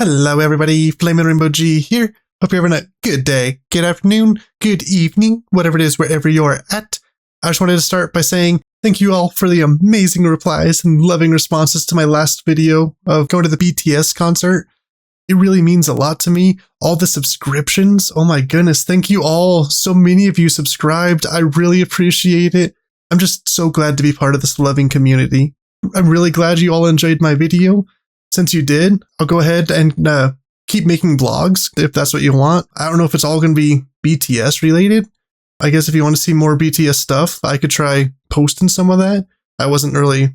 Hello everybody, Flamin' Rainbow G here. Hope you're having a good day, good afternoon, good evening, whatever it is, wherever you're at. I just wanted to start by saying thank you all for the amazing replies and loving responses to my last video of going to the BTS concert. It really means a lot to me. All the subscriptions, oh my goodness, thank you all. So many of you subscribed. I really appreciate it. I'm just so glad to be part of this loving community. I'm really glad you all enjoyed my video. Since you did, I'll go ahead and keep making vlogs if that's what you want. I don't know if it's all going to be BTS related. I guess if you want to see more BTS stuff, I could try posting some of that. I wasn't really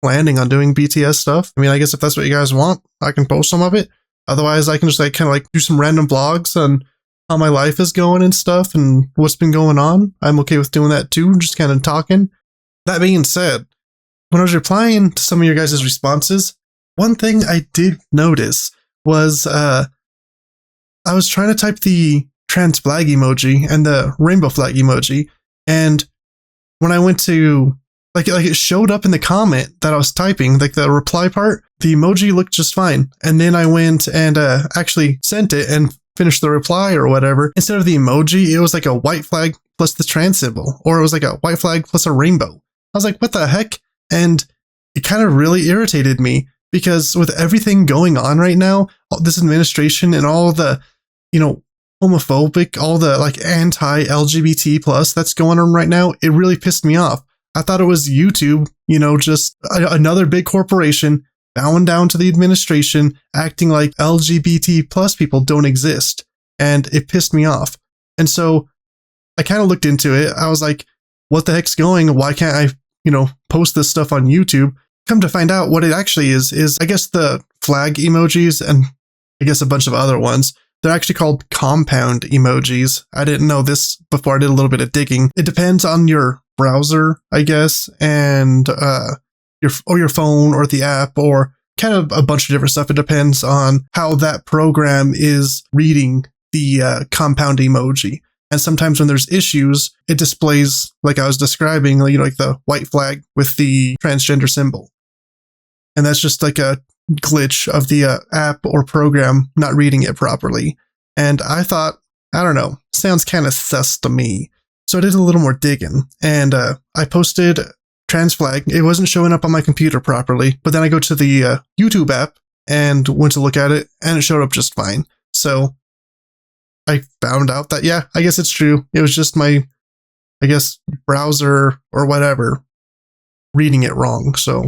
planning on doing BTS stuff. I mean, I guess if that's what you guys want, I can post some of it. Otherwise, I can just kind of do some random vlogs on how my life is going and stuff and what's been going on. I'm okay with doing that too, just kind of talking. That being said, when I was replying to some of your guys' responses, one thing I did notice was I was trying to type the trans flag emoji and the rainbow flag emoji, and when I went to it showed up in the comment that I was typing, like the reply part, the emoji looked just fine. And then I went and actually sent it and finished the reply or whatever. Instead of the emoji, it was like a white flag plus the trans symbol, or it was like a white flag plus a rainbow. I was like, what the heck? And it kind of really irritated me. Because with everything going on right now, this administration and all the, homophobic, all the anti-LGBT plus that's going on right now, it really pissed me off. I thought it was YouTube, just another big corporation bowing down to the administration, acting like LGBT plus people don't exist. And it pissed me off. And so I kind of looked into it. I was like, what the heck's going? Why can't I, post this stuff on YouTube? Come to find out what it actually is I guess the flag emojis and I guess a bunch of other ones, they're actually called compound emojis. I didn't know this before I did a little bit of digging. It depends on your browser, I guess, and your phone or the app or kind of a bunch of different stuff. It depends on how that program is reading the compound emoji. And sometimes when there's issues, it displays, like I was describing, like the white flag with the transgender symbol. And that's just like a glitch of the app or program not reading it properly. And I thought, I don't know, sounds kind of sus to me. So I did a little more digging and I posted trans flag. It wasn't showing up on my computer properly, but then I go to the YouTube app and went to look at it and it showed up just fine. So I found out that, yeah, I guess it's true. It was just my, I guess, browser or whatever reading it wrong. So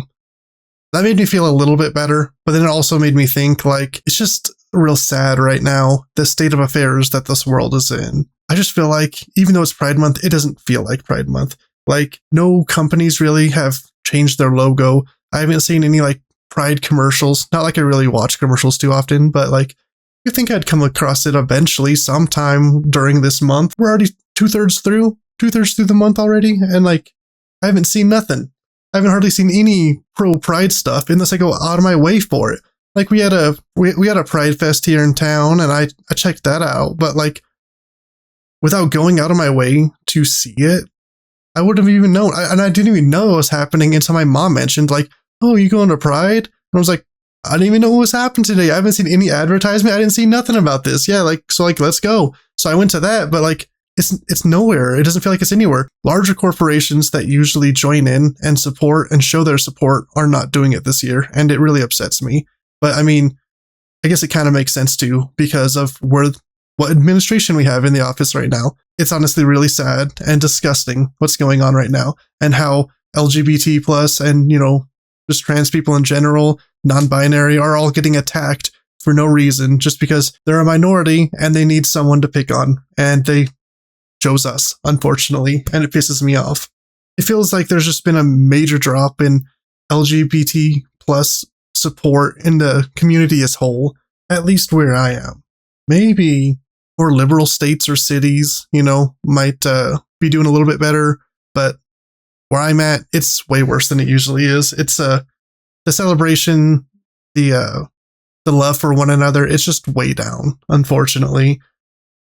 that made me feel a little bit better, but then it also made me think it's just real sad right now, the state of affairs that this world is in. I just feel like even though it's Pride Month, it doesn't feel like Pride Month. No companies really have changed their logo. I haven't seen any Pride commercials. Not like I really watch commercials too often, but you think I'd come across it eventually sometime during this month. We're already two-thirds through the month already, and I haven't seen nothing. I haven't hardly seen any pro-Pride stuff unless I go out of my way for it. We had a Pride Fest here in town, and I checked that out, but without going out of my way to see it, I wouldn't have even known. And I didn't even know it was happening until my mom mentioned, oh, you going to Pride? And I was like, I didn't even know what was happening today. I haven't seen any advertisement. I didn't see nothing about this. Yeah, let's go. So I went to that, but it's nowhere. It doesn't feel like it's anywhere. Larger corporations that usually join in and support and show their support are not doing it this year, and it really upsets me. But I mean, I guess it kind of makes sense too because of what administration we have in the office right now. It's honestly really sad and disgusting what's going on right now, and how LGBT plus and just trans people in general, non-binary, are all getting attacked for no reason just because they're a minority and they need someone to pick on, and they chose us, unfortunately, and it pisses me off. It feels like there's just been a major drop in LGBT plus support in the community as whole, at least where I am. Maybe more liberal states or cities, might be doing a little bit better, but where I'm at, it's way worse than it usually is. It's the celebration, the love for one another, it's just way down, unfortunately.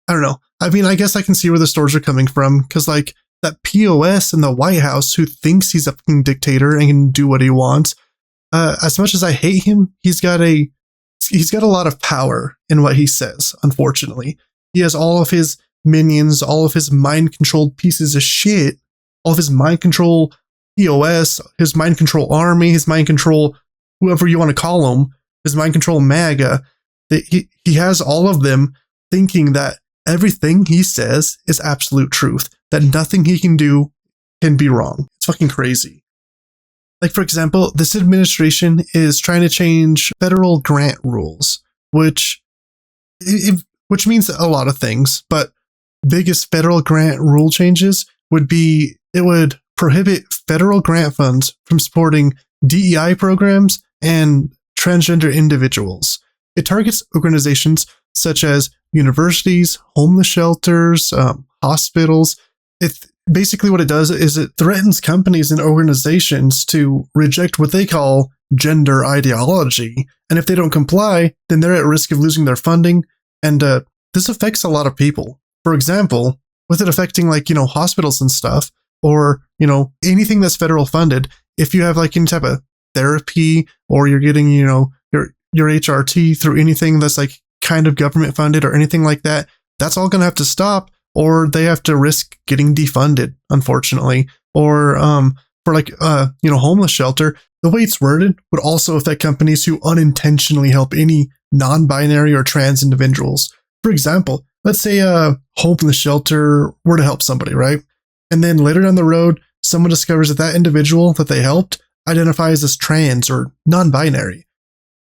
I don't know. I mean, I guess I can see where the stores are coming from, because that POS in the White House who thinks he's a fucking dictator and can do what he wants, as much as I hate him, he's got a he's got a lot of power in what he says, unfortunately. He has all of his minions, all of his mind-controlled pieces of shit, all of his mind-control POS, his mind-control army, his mind-control whoever you want to call him, his mind-control MAGA. He has all of them thinking that everything he says is absolute truth, that nothing he can do can be wrong. It's fucking crazy. Like, for example, this administration is trying to change federal grant rules, which means a lot of things, but biggest federal grant rule changes would be it would prohibit federal grant funds from supporting DEI programs and transgender individuals. It targets organizations such as universities, homeless shelters, hospitals. Basically what it does is it threatens companies and organizations to reject what they call gender ideology. And if they don't comply, then they're at risk of losing their funding. And this affects a lot of people. For example, with it affecting hospitals and stuff, or, anything that's federal funded, if you have any type of therapy or you're getting, your HRT through anything that's kind of government funded or anything like that, that's all going to have to stop, or they have to risk getting defunded, unfortunately. Or for homeless shelter, the way it's worded would also affect companies who unintentionally help any non-binary or trans individuals. For example, let's say a homeless shelter were to help somebody, right? And then later down the road, someone discovers that individual that they helped identifies as trans or non-binary.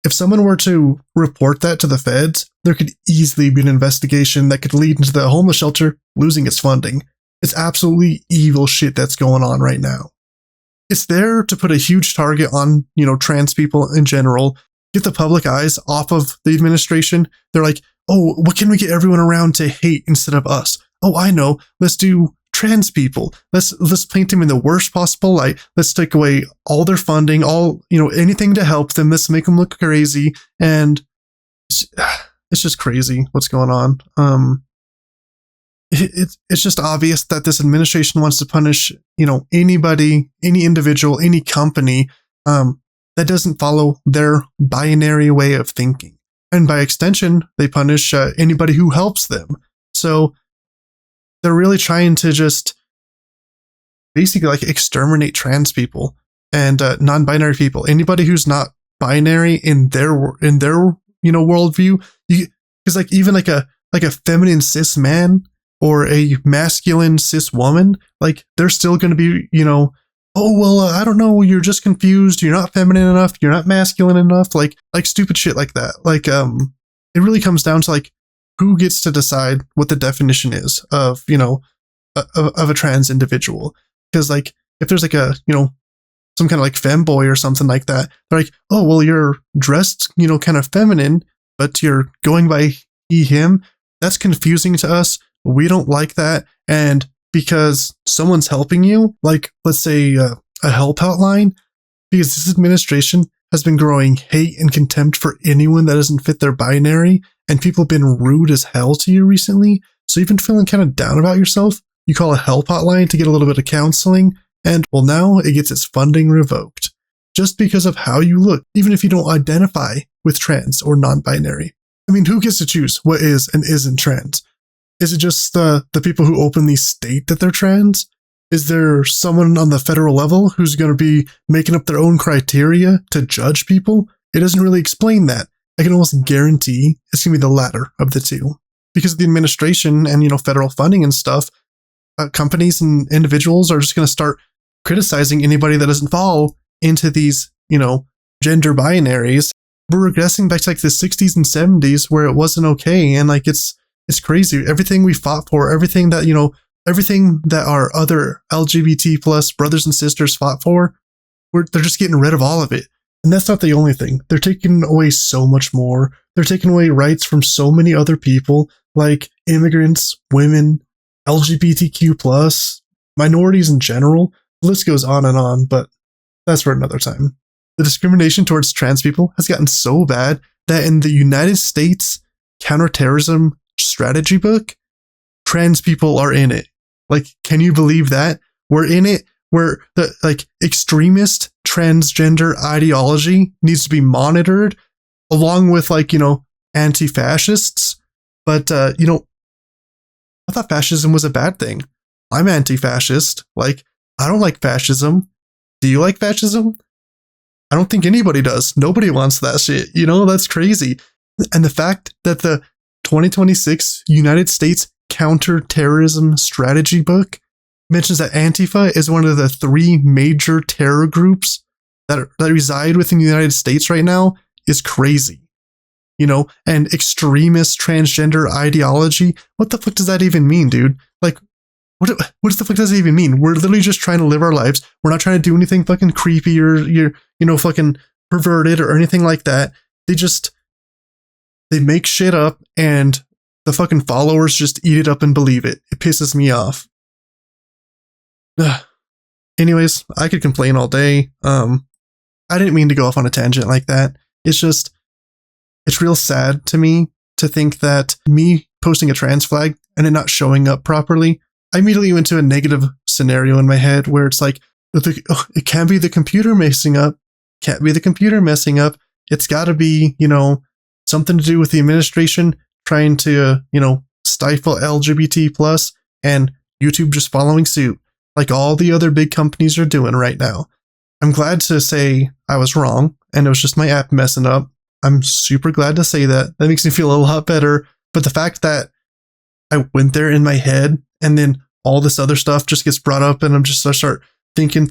If someone were to report that to the feds, there could easily be an investigation that could lead into the homeless shelter losing its funding. It's absolutely evil shit that's going on right now. It's there to put a huge target on, trans people in general, get the public eyes off of the administration. They're like, oh, what can we get everyone around to hate instead of us? Oh, I know. Let's do trans people. Let's paint them in the worst possible light. Let's take away all their funding, anything to help them. Let's make them look crazy. And it's just crazy what's going on. It's just obvious that this administration wants to punish, anybody, any individual, any company that doesn't follow their binary way of thinking. And by extension, they punish anybody who helps them. So they're really trying to just basically exterminate trans people and non-binary people. Anybody who's not binary in their worldview, because even a feminine cis man or a masculine cis woman, they're still going to be oh well, I don't know, you're just confused, you're not feminine enough, you're not masculine enough, like stupid shit like that. It really comes down to who gets to decide what the definition is of of a trans individual. Because if there's some kind of femboy or something like that, they're like, oh well, you're dressed kind of feminine, but you're going by he him. That's confusing to us. We don't like that. And because someone's helping you, let's say a help hotline, because this administration has been growing hate and contempt for anyone that doesn't fit their binary, and people have been rude as hell to you recently, so you've been feeling kind of down about yourself, you call a help hotline to get a little bit of counseling, and well, now it gets its funding revoked. Just because of how you look, even if you don't identify with trans or non-binary. I mean, who gets to choose what is and isn't trans? Is it just the people who openly state that they're trans? Is there someone on the federal level who's going to be making up their own criteria to judge people? It doesn't really explain that. I can almost guarantee it's going to be the latter of the two. Because of the administration and, federal funding and stuff, companies and individuals are just going to start criticizing anybody that doesn't fall into these, gender binaries. We're regressing back to the 60s and 70s where it wasn't okay. And it's crazy. Everything we fought for, everything that, everything that our other LGBT plus brothers and sisters fought for, they're just getting rid of all of it. And that's not the only thing. They're taking away so much more. They're taking away rights from so many other people, like immigrants, women, LGBTQ plus, minorities in general. The list goes on, but that's for another time. The discrimination towards trans people has gotten so bad that in the United States counterterrorism strategy book, trans people are in it. Can you believe that? We're in it where the extremist transgender ideology needs to be monitored. along with like, anti-fascists. But, I thought fascism was a bad thing. I'm anti-fascist. Like, I don't like fascism. Do you like fascism? I don't think anybody does. Nobody wants that shit. That's crazy. And the fact that the 2026 United States Counterterrorism Strategy book mentions that Antifa is one of the 3 major terror groups that reside within the United States right now is crazy. And extremist transgender ideology. What the fuck does that even mean, dude? Like, what the fuck does it even mean? We're literally just trying to live our lives. We're not trying to do anything fucking creepy or fucking perverted or anything like that. They make shit up and the fucking followers just eat it up and believe it. It pisses me off. Anyways, I could complain all day. I didn't mean to go off on a tangent like that. It's real sad to me to think that me posting a trans flag and it not showing up properly, I immediately went to a negative scenario in my head where it's like, it can't be the computer messing up. Can't be the computer messing up. It's got to be, something to do with the administration trying to, stifle LGBT plus and YouTube just following suit like all the other big companies are doing right now. I'm glad to say I was wrong and it was just my app messing up. I'm super glad to say that. That makes me feel a lot better. But the fact that I went there in my head and then all this other stuff just gets brought up and I start thinking,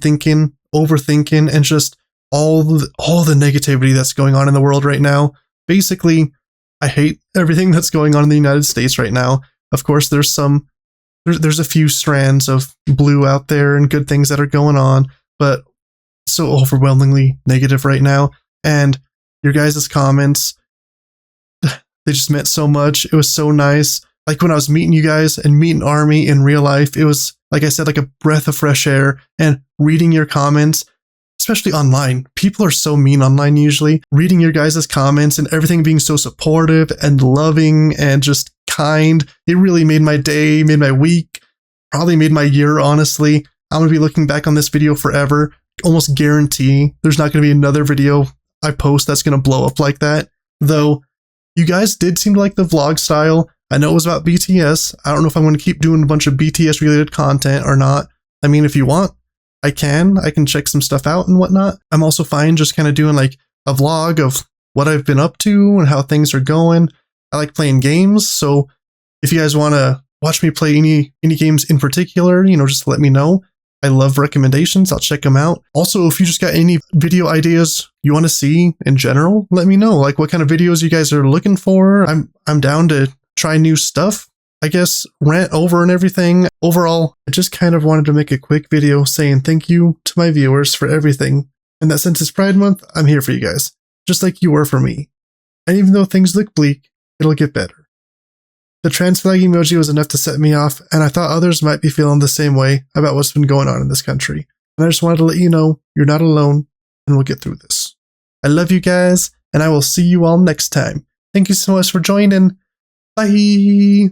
overthinking, and just all the negativity that's going on in the world right now. Basically, I hate everything that's going on in the United States right now. Of course, there's a few strands of blue out there and good things that are going on, but it's so overwhelmingly negative right now. And your guys' comments, they just meant so much. It was so nice. Like when I was meeting you guys and meeting Army in real life, it was, like I said, like a breath of fresh air. And reading your comments, especially online, people are so mean online usually. Reading your guys' comments and everything being so supportive and loving and just kind, it really made my day, made my week, probably made my year, honestly. I'm going to be looking back on this video forever. Almost guarantee there's not going to be another video I post that's going to blow up like that. Though, you guys did seem to like the vlog style. I know it was about BTS. I don't know if I'm going to keep doing a bunch of BTS related content or not. I mean, if you want, I can check some stuff out and whatnot. I'm also fine just kind of doing like a vlog of what I've been up to and how things are going. I like playing games, so if you guys want to watch me play any games in particular, just let me know. I love recommendations. I'll check them out. Also, if you just got any video ideas you want to see in general, let me know. Like what kind of videos you guys are looking for. I'm down to try new stuff. I guess rant over and everything. Overall, I just kind of wanted to make a quick video saying thank you to my viewers for everything. And that since it's Pride Month, I'm here for you guys, just like you were for me. And even though things look bleak, it'll get better. The trans flag emoji was enough to set me off, and I thought others might be feeling the same way about what's been going on in this country. And I just wanted to let you know you're not alone, and we'll get through this. I love you guys, and I will see you all next time. Thank you so much for joining. Bye!